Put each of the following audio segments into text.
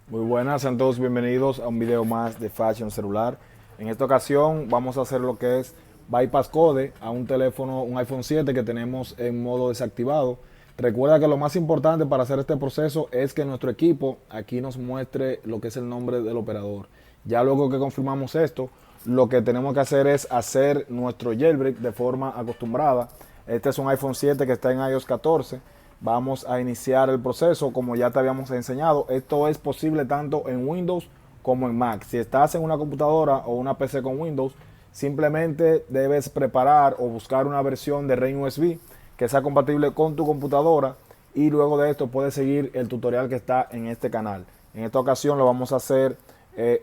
Muy buenas, sean todos bienvenidos a un video más de Fashion Celular. En esta ocasión vamos a hacer lo que es bypass code a un teléfono, un iPhone 7 que tenemos en modo desactivado. Recuerda que lo más importante para hacer este proceso es que nuestro equipo aquí nos muestre lo que es el nombre del operador. Ya luego que confirmamos esto, lo que tenemos que hacer es hacer nuestro jailbreak de forma acostumbrada. Este es un iPhone 7 que está en iOS 14. Vamos a iniciar el proceso como ya te habíamos enseñado. Esto es posible tanto en Windows como en Mac. Si estás en una computadora o una PC con Windows, simplemente debes preparar o buscar una versión de Rain USB que sea compatible con tu computadora y luego de esto puedes seguir el tutorial que está en este canal. En esta ocasión lo vamos a hacer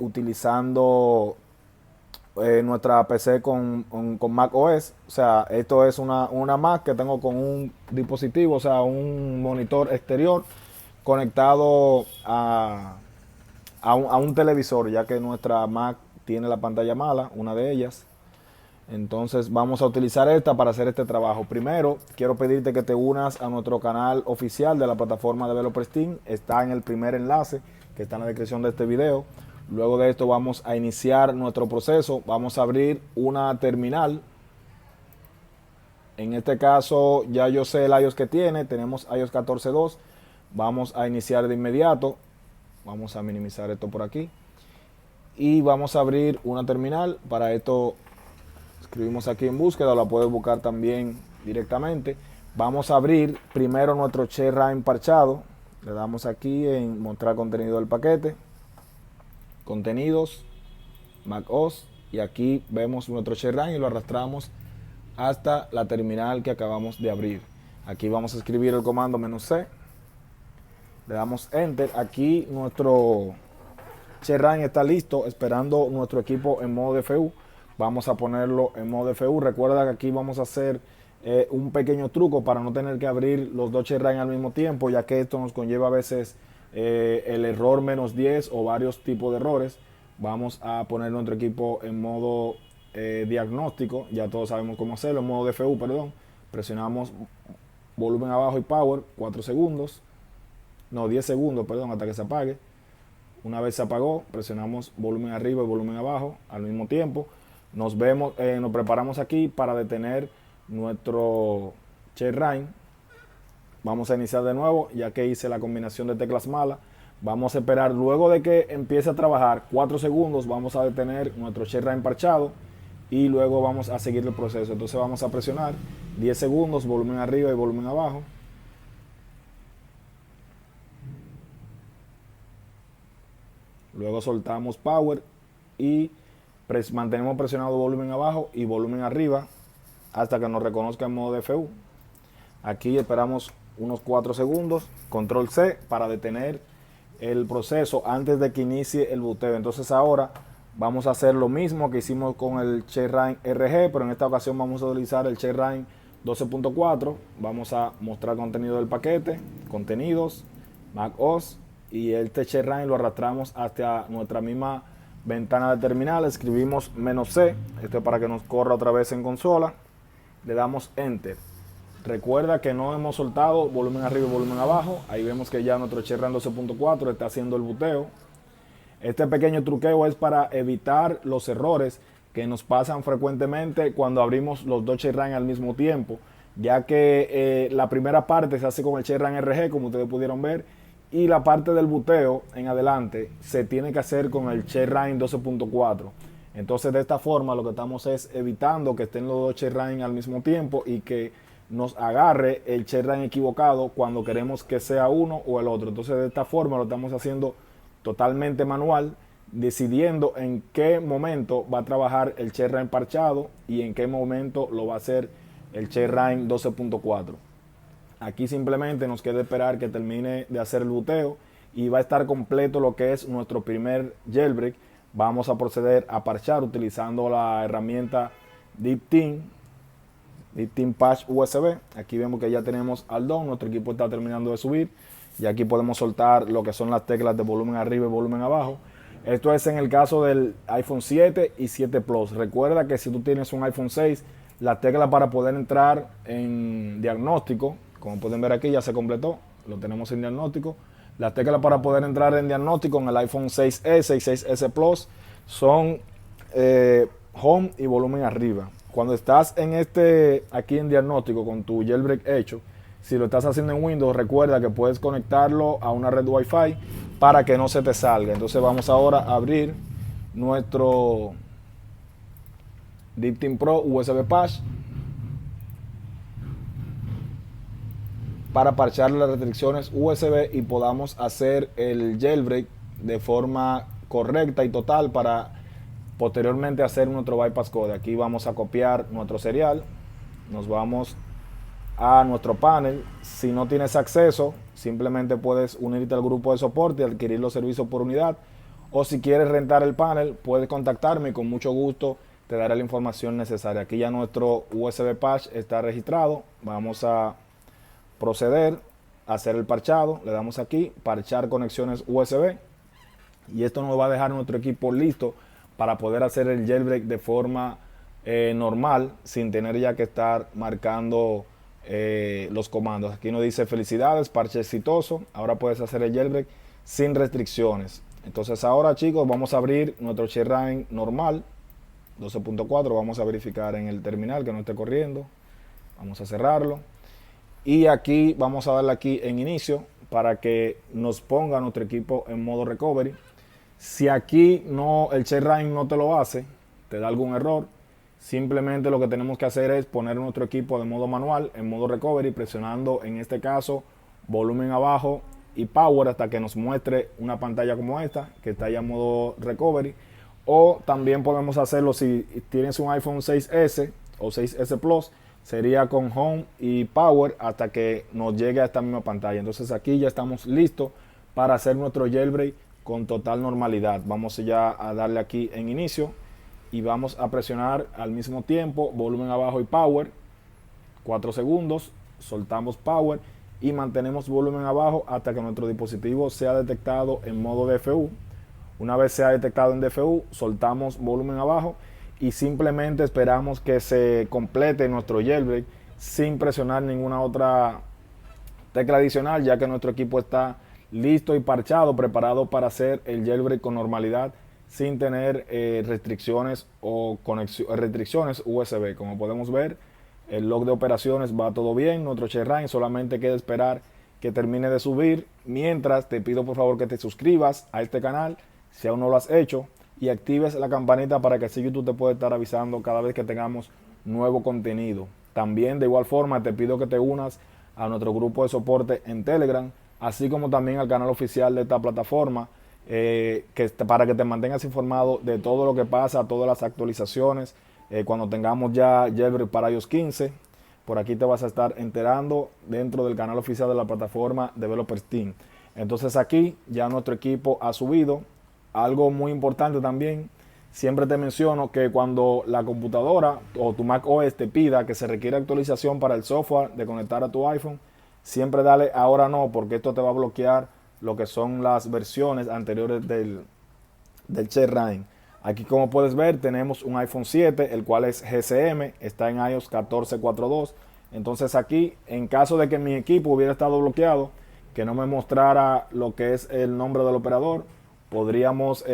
utilizando nuestra PC con Mac OS. O sea, esto es una Mac que tengo con un dispositivo, o sea, un monitor exterior conectado a un televisor, ya que nuestra Mac tiene la pantalla mala, una de ellas. Entonces vamos a utilizar esta para hacer este trabajo. Primero, quiero pedirte que te unas a nuestro canal oficial de la plataforma de VeloPrestige. Está en el primer enlace que está en la descripción de este video. Luego de esto vamos a iniciar nuestro proceso. Vamos a abrir una terminal. En este caso ya yo sé el iOS que tiene. Tenemos iOS 14.2. Vamos a iniciar de inmediato. Vamos a minimizar esto por aquí. Y vamos a abrir una terminal. Para esto escribimos aquí en búsqueda, la puedes buscar también directamente. Vamos a abrir primero nuestro ShareRime parchado. Le damos aquí en mostrar contenido del paquete, contenidos, macOS, y aquí vemos nuestro ShareRime y lo arrastramos hasta la terminal que acabamos de abrir. Aquí vamos a escribir el comando "-c", le damos enter. Aquí nuestro ShareRime está listo esperando nuestro equipo en modo DFU. Vamos a ponerlo en modo DFU. Recuerda que aquí vamos a hacer un pequeño truco para no tener que abrir los dos ShareRime al mismo tiempo, ya que esto nos conlleva a veces el error -10 o varios tipos de errores. Vamos a poner nuestro equipo en modo diagnóstico. Ya todos sabemos cómo hacerlo, en modo DFU, perdón. Presionamos volumen abajo y power 4 segundos. No, 10 segundos, perdón, hasta que se apague. Una vez se apagó, presionamos volumen arriba y volumen abajo al mismo tiempo. Nos preparamos aquí para detener nuestro ShareRime. Vamos a iniciar de nuevo, ya que hice la combinación de teclas malas. Vamos a esperar, luego de que empiece a trabajar 4 segundos, vamos a detener nuestro ShareRime parchado y luego vamos a seguir el proceso. Entonces vamos a presionar 10 segundos, volumen arriba y volumen abajo. Luego soltamos power y mantenemos presionado volumen abajo y volumen arriba hasta que nos reconozca en modo DFU. Aquí esperamos unos 4 segundos, control C para detener el proceso antes de que inicie el boteo. Entonces ahora vamos a hacer lo mismo que hicimos con el ShareRime RG, pero en esta ocasión vamos a utilizar el ShareRime 12.4. Vamos a mostrar contenido del paquete, contenidos, macOS, y este ShareRime lo arrastramos hasta nuestra misma ventana de terminal. Escribimos "-c", esto es para que nos corra otra vez en consola. Le damos enter. Recuerda que no hemos soltado volumen arriba y volumen abajo. Ahí vemos que ya nuestro ShareRime 12.4 está haciendo el boteo. Este pequeño truqueo es para evitar los errores que nos pasan frecuentemente cuando abrimos los dos ShareRime al mismo tiempo, ya que la primera parte se hace con el ShareRime RG, como ustedes pudieron ver, y la parte del boteo en adelante se tiene que hacer con el ShareRime 12.4. Entonces de esta forma lo que estamos es evitando que estén los dos ShareRime al mismo tiempo y que nos agarre el ShareRime equivocado cuando queremos que sea uno o el otro. Entonces de esta forma lo estamos haciendo totalmente manual, decidiendo en qué momento va a trabajar el ShareRime parchado y en qué momento lo va a hacer el ShareRime 12.4. Aquí simplemente nos queda esperar que termine de hacer el boteo y va a estar completo lo que es nuestro primer jailbreak. Vamos a proceder a parchar utilizando la herramienta DeepTeam Patch USB. Aquí vemos que ya tenemos al DOM, nuestro equipo está terminando de subir y aquí podemos soltar lo que son las teclas de volumen arriba y volumen abajo. Esto es en el caso del iPhone 7 y 7 Plus. Recuerda que si tú tienes un iPhone 6, la tecla para poder entrar en diagnóstico, como pueden ver aquí, ya se completó, lo tenemos en diagnóstico. Las teclas para poder entrar en diagnóstico en el iPhone 6S y 6S Plus son Home y volumen arriba. Cuando estás aquí en diagnóstico con tu jailbreak hecho, si lo estás haciendo en Windows, recuerda que puedes conectarlo a una red Wi-Fi para que no se te salga. Entonces vamos ahora a abrir nuestro DeepTeam Pro USB Patch para parchar las restricciones USB y podamos hacer el jailbreak de forma correcta y total para posteriormente hacer nuestro bypass code. Aquí vamos a copiar nuestro serial, nos vamos a nuestro panel. Si no tienes acceso, simplemente puedes unirte al grupo de soporte y adquirir los servicios por unidad, o si quieres rentar el panel, puedes contactarme y con mucho gusto te daré la información necesaria. Aquí ya nuestro USB patch está registrado. Vamos a proceder a hacer el parchado. Le damos aquí, parchar conexiones USB, y esto nos va a dejar nuestro equipo listo para poder hacer el jailbreak de forma normal, sin tener ya que estar marcando los comandos. Aquí nos dice felicidades, parche exitoso. Ahora puedes hacer el jailbreak sin restricciones. Entonces ahora, chicos, vamos a abrir nuestro ShareRine normal 12.4. Vamos a verificar en el terminal que no esté corriendo. Vamos a cerrarlo. Y aquí vamos a darle aquí en inicio para que nos ponga nuestro equipo en modo recovery. Si aquí el ShareRine no te lo hace, te da algún error, simplemente lo que tenemos que hacer es poner nuestro equipo de modo manual, en modo recovery, presionando en este caso volumen abajo y power hasta que nos muestre una pantalla como esta, que está ya en modo recovery. O también podemos hacerlo si tienes un iPhone 6S o 6S Plus, sería con Home y Power hasta que nos llegue a esta misma pantalla. Entonces aquí ya estamos listos para hacer nuestro jailbreak con total normalidad. Vamos ya a darle aquí en inicio y vamos a presionar al mismo tiempo volumen abajo y Power 4 segundos, soltamos Power y mantenemos volumen abajo hasta que nuestro dispositivo sea detectado en modo DFU. Una vez sea detectado en DFU, soltamos volumen abajo y simplemente esperamos que se complete nuestro jailbreak sin presionar ninguna otra tecla adicional, ya que nuestro equipo está listo y parchado, preparado para hacer el jailbreak con normalidad sin tener restricciones o restricciones USB. Como podemos ver, el log de operaciones va todo bien, nuestro ShareRine solamente queda esperar que termine de subir. Mientras, te pido por favor que te suscribas a este canal si aún no lo has hecho y actives la campanita para que así YouTube te pueda estar avisando cada vez que tengamos nuevo contenido. También de igual forma te pido que te unas a nuestro grupo de soporte en Telegram, así como también al canal oficial de esta plataforma, para que te mantengas informado de todo lo que pasa, todas las actualizaciones. Cuando tengamos ya jailbreak para iOS 15, por aquí te vas a estar enterando dentro del canal oficial de la plataforma Developers Team. Entonces aquí ya nuestro equipo ha subido. Algo muy importante también, siempre te menciono que cuando la computadora o tu Mac OS te pida que se requiere actualización para el software de conectar a tu iPhone, siempre dale ahora no, porque esto te va a bloquear lo que son las versiones anteriores del ShareRine. Aquí, como puedes ver, tenemos un iPhone 7, el cual es GSM, está en iOS 14.4.2. Entonces aquí, en caso de que mi equipo hubiera estado bloqueado, que no me mostrara lo que es el nombre del operador, podríamos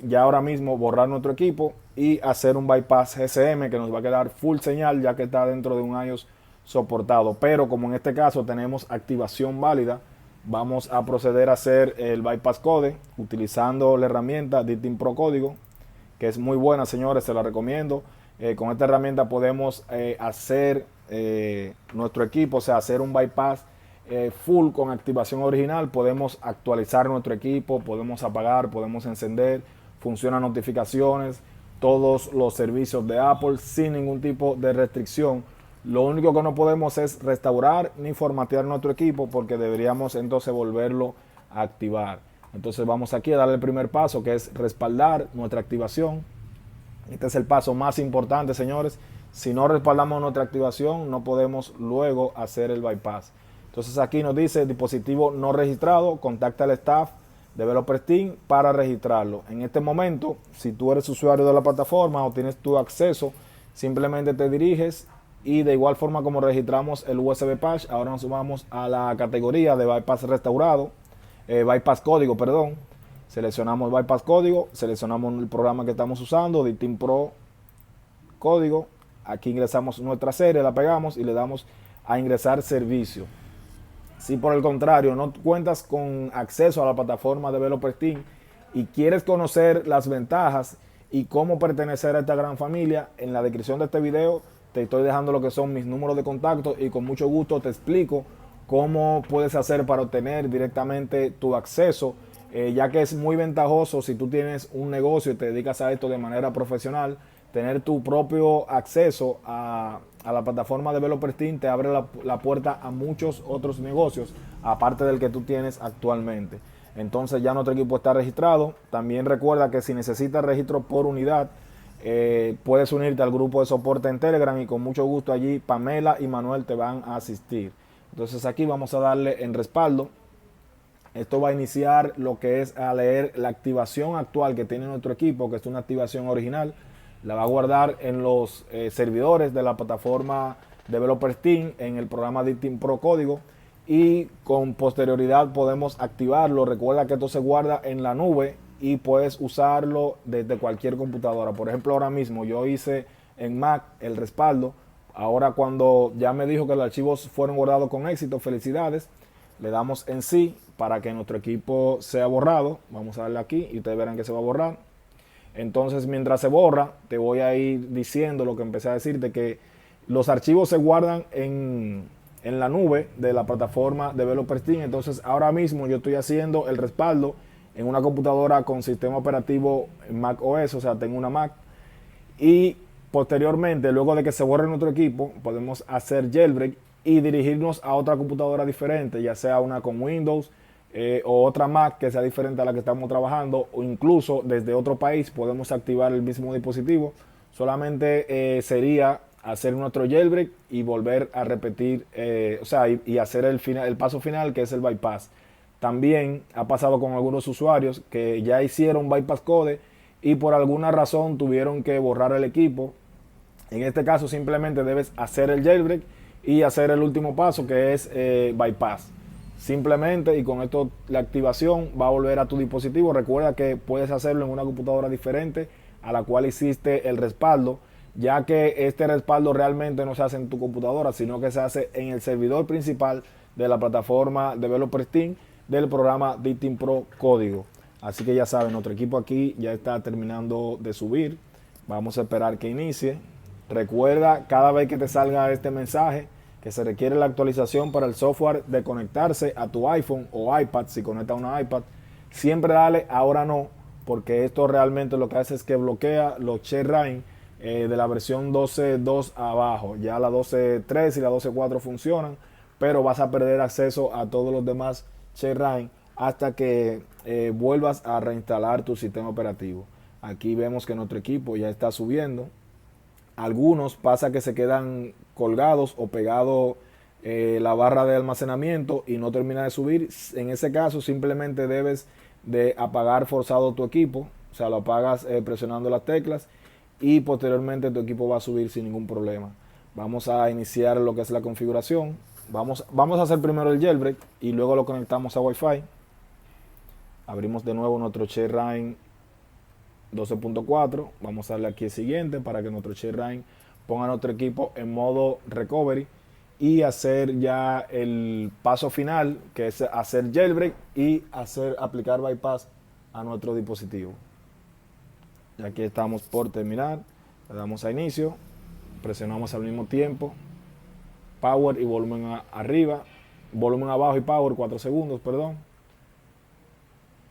ya ahora mismo borrar nuestro equipo y hacer un bypass GSM que nos va a quedar full señal, ya que está dentro de un iOS soportado. Pero como en este caso tenemos activación válida, vamos a proceder a hacer el bypass code utilizando la herramienta DeepTeam Pro Código, que es muy buena, señores, se la recomiendo. Con esta herramienta podemos hacer nuestro equipo, o sea, hacer un bypass full con activación original. Podemos actualizar nuestro equipo, podemos apagar, podemos encender, funcionan notificaciones, todos los servicios de Apple sin ningún tipo de restricción. Lo único que no podemos es restaurar ni formatear nuestro equipo, porque deberíamos entonces volverlo a activar. Entonces vamos aquí a darle el primer paso, que es respaldar nuestra activación. Este es el paso más importante, señores. Si no respaldamos nuestra activación, no podemos luego hacer el bypass. Entonces aquí nos dice dispositivo no registrado, contacta al staff Developers Team para registrarlo. En este momento, si tú eres usuario de la plataforma o tienes tu acceso, simplemente te diriges y de igual forma como registramos el USB patch, ahora nos vamos a la categoría de bypass restaurado. bypass código, perdón. Seleccionamos bypass código, seleccionamos el programa que estamos usando, DTeam Pro código. Aquí ingresamos nuestra serie, la pegamos y le damos a ingresar servicio. Si por el contrario no cuentas con acceso a la plataforma Developer Team y quieres conocer las ventajas y cómo pertenecer a esta gran familia, en la descripción de este video te estoy dejando lo que son mis números de contacto y con mucho gusto te explico cómo puedes hacer para obtener directamente tu acceso, ya que es muy ventajoso si tú tienes un negocio y te dedicas a esto de manera profesional. Tener tu propio acceso a la plataforma Developer Team te abre la puerta a muchos otros negocios, aparte del que tú tienes actualmente. Entonces ya nuestro equipo está registrado. También recuerda que si necesitas registro por unidad, puedes unirte al grupo de soporte en Telegram y con mucho gusto allí Pamela y Manuel te van a asistir. Entonces aquí vamos a darle en respaldo. Esto va a iniciar lo que es a leer la activación actual que tiene nuestro equipo, que es una activación original. La va a guardar en los servidores de la plataforma Developer Team en el programa DTeam Pro código y con posterioridad podemos activarlo. Recuerda que esto se guarda en la nube y puedes usarlo desde cualquier computadora. Por ejemplo, ahora mismo yo hice en Mac el respaldo. Ahora cuando ya me dijo que los archivos fueron guardados con éxito, felicidades. Le damos en sí para que nuestro equipo sea borrado. Vamos a darle aquí y ustedes verán que se va a borrar. Entonces, mientras se borra, te voy a ir diciendo lo que empecé a decirte, que los archivos se guardan en la nube de la plataforma Developer Team. Entonces, ahora mismo yo estoy haciendo el respaldo en una computadora con sistema operativo Mac OS, o sea, tengo una Mac. Y posteriormente, luego de que se borre nuestro equipo, podemos hacer jailbreak y dirigirnos a otra computadora diferente, ya sea una con Windows, o otra Mac que sea diferente a la que estamos trabajando, o incluso desde otro país podemos activar el mismo dispositivo. Solamente sería hacer nuestro jailbreak y volver a repetir, y hacer el paso final, que es el bypass. También ha pasado con algunos usuarios que ya hicieron bypass code y por alguna razón tuvieron que borrar el equipo. En este caso simplemente debes hacer el jailbreak y hacer el último paso, que es bypass. Simplemente, y con esto la activación va a volver a tu dispositivo. Recuerda que puedes hacerlo en una computadora diferente a la cual hiciste el respaldo, ya que este respaldo realmente no se hace en tu computadora, sino que se hace en el servidor principal de la plataforma Developer Team del programa DTeam Pro código. Así que ya saben, nuestro equipo aquí ya está terminando de subir. Vamos a esperar que inicie. Recuerda, cada vez que te salga este mensaje, que se requiere la actualización para el software de conectarse a tu iPhone o iPad, si conecta a una iPad, siempre dale ahora no, porque esto realmente lo que hace es que bloquea los ShareRain de la versión 12.2 abajo. Ya la 12.3 y la 12.4 funcionan, pero vas a perder acceso a todos los demás ShareRain hasta que vuelvas a reinstalar tu sistema operativo. Aquí vemos que nuestro equipo ya está subiendo. Algunos pasa que se quedan colgados o pegados la barra de almacenamiento y no termina de subir. En ese caso simplemente debes de apagar forzado tu equipo, o sea, lo apagas presionando las teclas y posteriormente tu equipo va a subir sin ningún problema. Vamos a iniciar lo que es la configuración. Vamos a hacer primero el jailbreak y luego lo conectamos a Wi-Fi. Abrimos de nuevo nuestro ShareRain 12.4, vamos a darle aquí el siguiente para que nuestro ShareRain ponga nuestro equipo en modo recovery y hacer ya el paso final, que es hacer jailbreak y aplicar bypass a nuestro dispositivo. Y aquí estamos por terminar, le damos a inicio, presionamos al mismo tiempo power y volumen arriba, volumen abajo y power 4 segundos, perdón.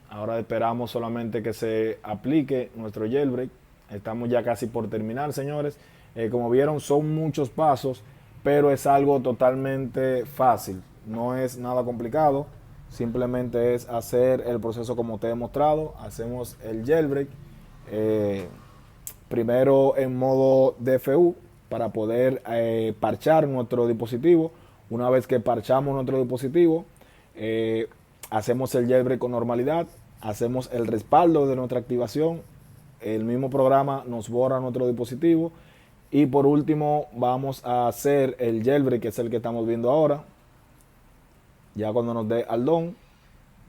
Ahora esperamos solamente que se aplique nuestro jailbreak. Estamos ya casi por terminar, señores. Como vieron, son muchos pasos, pero es algo totalmente fácil. No es nada complicado. Simplemente es hacer el proceso como te he mostrado. Hacemos el jailbreak. Primero en modo DFU para poder parchar nuestro dispositivo. Una vez que parchamos nuestro dispositivo, hacemos el jailbreak con normalidad. Hacemos el respaldo de nuestra activación, el mismo programa nos borra nuestro dispositivo y por último vamos a hacer el jailbreak, que es el que estamos viendo ahora. Ya cuando nos dé al done,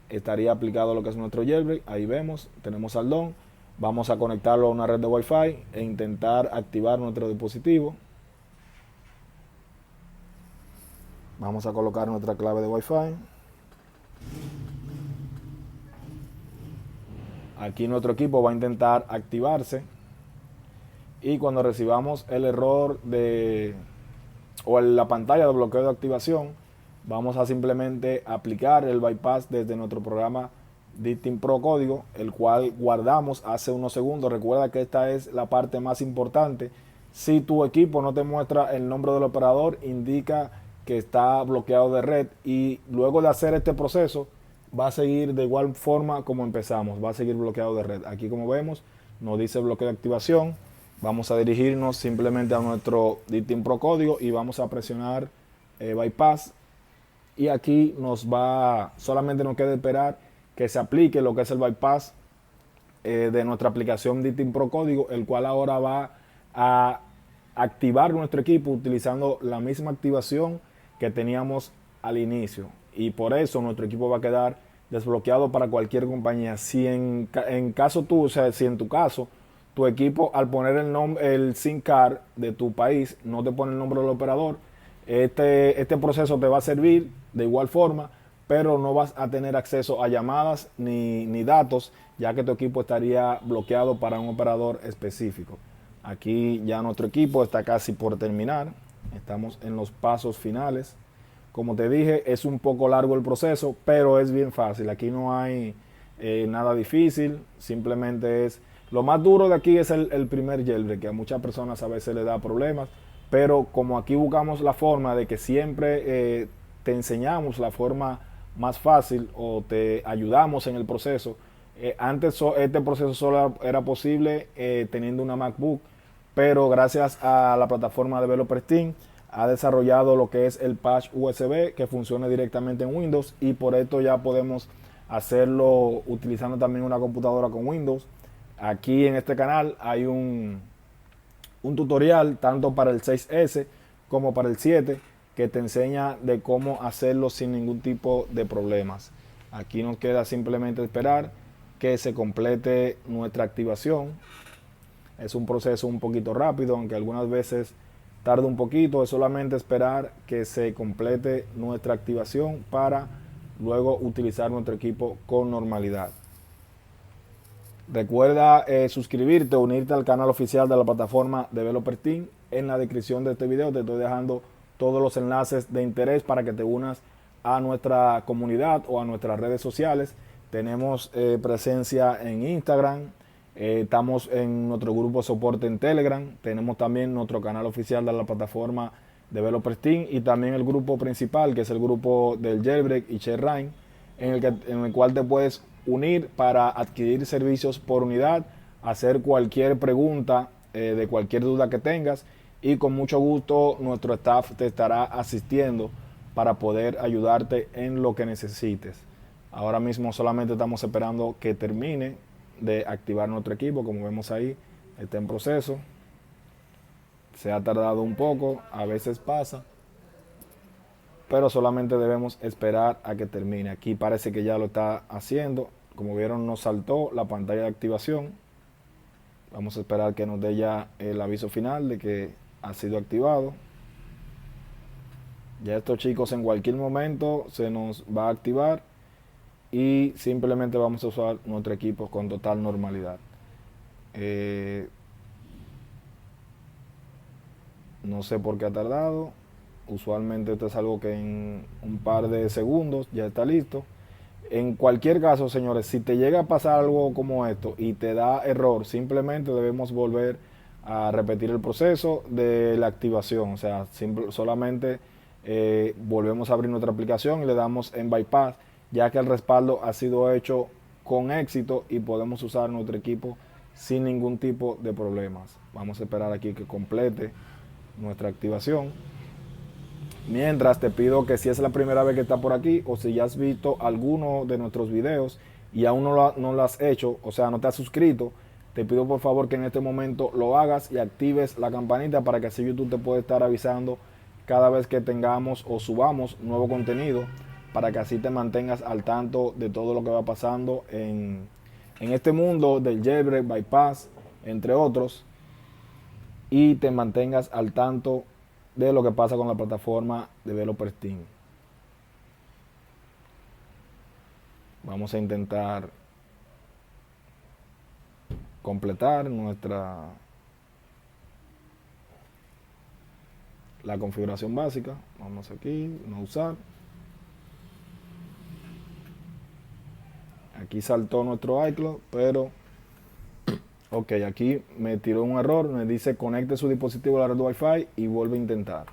estaría aplicado lo que es nuestro jailbreak. Ahí vemos, tenemos saldón. Vamos a conectarlo a una red de Wi-Fi e intentar activar nuestro dispositivo. Vamos a colocar nuestra clave de Wi-Fi. Aquí nuestro equipo va a intentar activarse. Y cuando recibamos el error o la pantalla de bloqueo de activación, vamos a simplemente aplicar el bypass desde nuestro programa DTeam Pro Código, el cual guardamos hace unos segundos. Recuerda que esta es la parte más importante. Si tu equipo no te muestra el nombre del operador, indica que está bloqueado de red, y luego de hacer este proceso va a seguir de igual forma como empezamos, va a seguir bloqueado de red. Aquí, como vemos, nos dice bloqueo de activación. Vamos a dirigirnos simplemente a nuestro DTeam Pro Código y vamos a presionar bypass, y aquí solamente nos queda esperar que se aplique lo que es el bypass de nuestra aplicación DTeam Pro Código, el cual ahora va a activar nuestro equipo utilizando la misma activación que teníamos al inicio, y por eso nuestro equipo va a quedar desbloqueado para cualquier compañía. Si en tu caso tu equipo, al poner el SIM card de tu país, no te pone el nombre del operador, este proceso te va a servir de igual forma, pero no vas a tener acceso a llamadas ni datos, ya que tu equipo estaría bloqueado para un operador específico. Aquí ya nuestro equipo está casi por terminar, estamos en los pasos finales. Como te dije, es un poco largo el proceso, pero es bien fácil. Aquí no hay nada difícil, simplemente es... Lo más duro de aquí es el primer jailbreak, que a muchas personas a veces le da problemas, pero como aquí buscamos la forma de que siempre te enseñamos la forma más fácil o te ayudamos en el proceso. Antes este proceso solo era posible teniendo una MacBook, pero gracias a la plataforma Developer Team ha desarrollado lo que es el patch USB que funciona directamente en Windows, y por esto ya podemos hacerlo utilizando también una computadora con Windows. Aquí en este canal hay un tutorial tanto para el 6S como para el 7 que te enseña de cómo hacerlo sin ningún tipo de problemas. Aquí nos queda simplemente esperar que se complete nuestra activación. Es un proceso un poquito rápido, aunque algunas veces tarda un poquito. Es solamente esperar que se complete nuestra activación para luego utilizar nuestro equipo con normalidad. Recuerda suscribirte o unirte al canal oficial de la plataforma Developer Team. En la descripción de este video te estoy dejando todos los enlaces de interés para que te unas a nuestra comunidad o a nuestras redes sociales. Tenemos presencia en Instagram, estamos en nuestro grupo de soporte en Telegram, tenemos también nuestro canal oficial de la plataforma Developer Team, y también el grupo principal, que es el grupo del Jailbreak y ShareRain, en el cual te puedes unir para adquirir servicios por unidad, hacer cualquier pregunta de cualquier duda que tengas, y con mucho gusto nuestro staff te estará asistiendo para poder ayudarte en lo que necesites. Ahora mismo solamente estamos esperando que termine de activar nuestro equipo. Como vemos ahí, está en proceso. Se ha tardado un poco, a veces pasa, pero solamente debemos esperar a que termine. Aquí parece que ya lo está haciendo. Como vieron, nos saltó la pantalla de activación. Vamos a esperar que nos dé ya el aviso final de que ha sido activado. Ya estos chicos en cualquier momento se nos va a activar y simplemente vamos a usar nuestro equipo con total normalidad. No sé por qué ha tardado. Usualmente esto es algo que en un par de segundos ya está listo. En cualquier caso, señores, si te llega a pasar algo como esto y te da error, simplemente debemos volver a repetir el proceso de la activación. O sea, solamente volvemos a abrir nuestra aplicación y le damos en bypass, ya que el respaldo ha sido hecho con éxito y podemos usar nuestro equipo sin ningún tipo de problemas. Vamos a esperar aquí que complete nuestra activación. Mientras, te pido que si es la primera vez que estás por aquí, o si ya has visto alguno de nuestros videos y aún no lo has hecho, o sea, no te has suscrito, te pido por favor que en este momento lo hagas y actives la campanita para que así YouTube te pueda estar avisando cada vez que tengamos o subamos nuevo contenido. para que así te mantengas al tanto de todo lo que va pasando en este mundo del jailbreak, bypass, entre otros, y te mantengas al tanto de lo que pasa con la plataforma Developer Steam. Vamos a intentar completar la configuración básica. Vamos aquí, no usar. Aquí saltó nuestro iCloud, pero ok, aquí me tiró un error, me dice conecte su dispositivo a la red Wi-Fi y vuelve a intentar.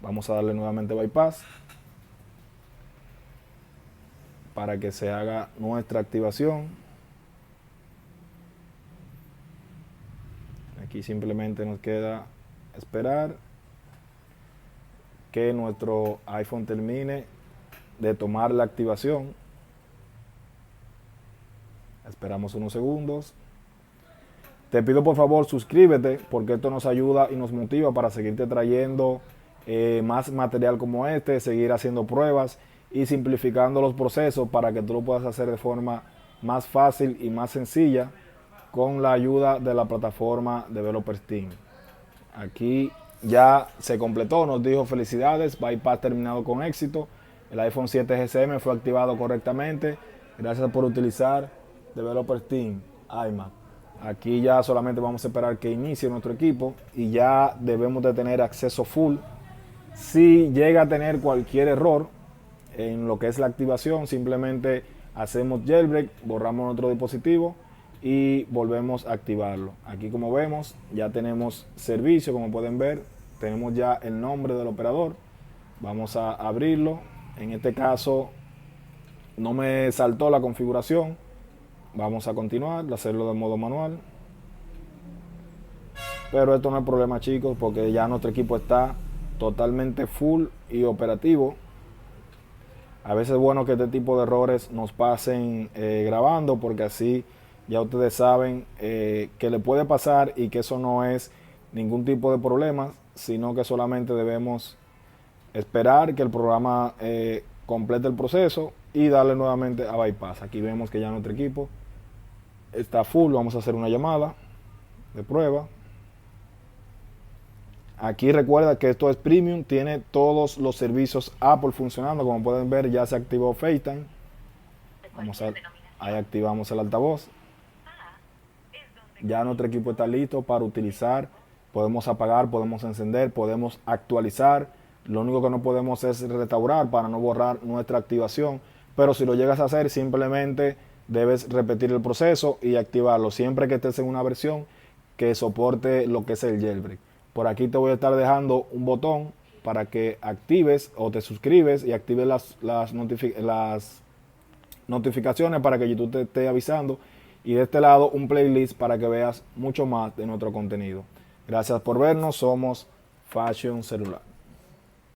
Vamos a darle nuevamente bypass para que se haga nuestra activación. Aquí simplemente nos queda esperar que nuestro iPhone termine de tomar la activación. Esperamos unos segundos. Te pido por favor suscríbete porque esto nos ayuda y nos motiva para seguirte trayendo más material como este, seguir haciendo pruebas y simplificando los procesos para que tú lo puedas hacer de forma más fácil y más sencilla con la ayuda de la plataforma Developer Steam. Aquí ya se completó, nos dijo felicidades, bypass terminado con éxito, el iPhone 7 GSM fue activado correctamente, gracias por utilizar Developer Steam, iMac. Aquí ya solamente vamos a esperar que inicie nuestro equipo y ya debemos de tener acceso full. Si llega a tener cualquier error en lo que es la activación, simplemente hacemos jailbreak, borramos nuestro dispositivo y volvemos a activarlo. Aquí como vemos ya tenemos servicio, como pueden ver tenemos ya el nombre del operador. Vamos a abrirlo. En este caso no me saltó la configuración. Vamos a continuar, hacerlo de modo manual. Pero esto no es problema, chicos, porque ya nuestro equipo está totalmente full y operativo. A veces es bueno que este tipo de errores nos pasen grabando, porque así ya ustedes saben que le puede pasar y que eso no es ningún tipo de problema, sino que solamente debemos esperar que el programa complete el proceso y darle nuevamente a bypass. Aquí vemos que ya nuestro equipo está full. Vamos a hacer una llamada de prueba. Aquí recuerda que esto es premium, tiene todos los servicios Apple funcionando. Como pueden ver ya se activó FaceTime. Vamos a, ahí activamos el altavoz. Ya nuestro equipo está listo para utilizar. Podemos apagar, podemos encender, podemos actualizar. Lo único que no podemos es restaurar para no borrar nuestra activación. Pero si lo llegas a hacer, simplemente debes repetir el proceso y activarlo siempre que estés en una versión que soporte lo que es el jailbreak. Por aquí te voy a estar dejando un botón para que actives o te suscribes y actives las notificaciones para que YouTube te esté avisando. Y de este lado un playlist para que veas mucho más de nuestro contenido. Gracias por vernos, somos Fashion Celular.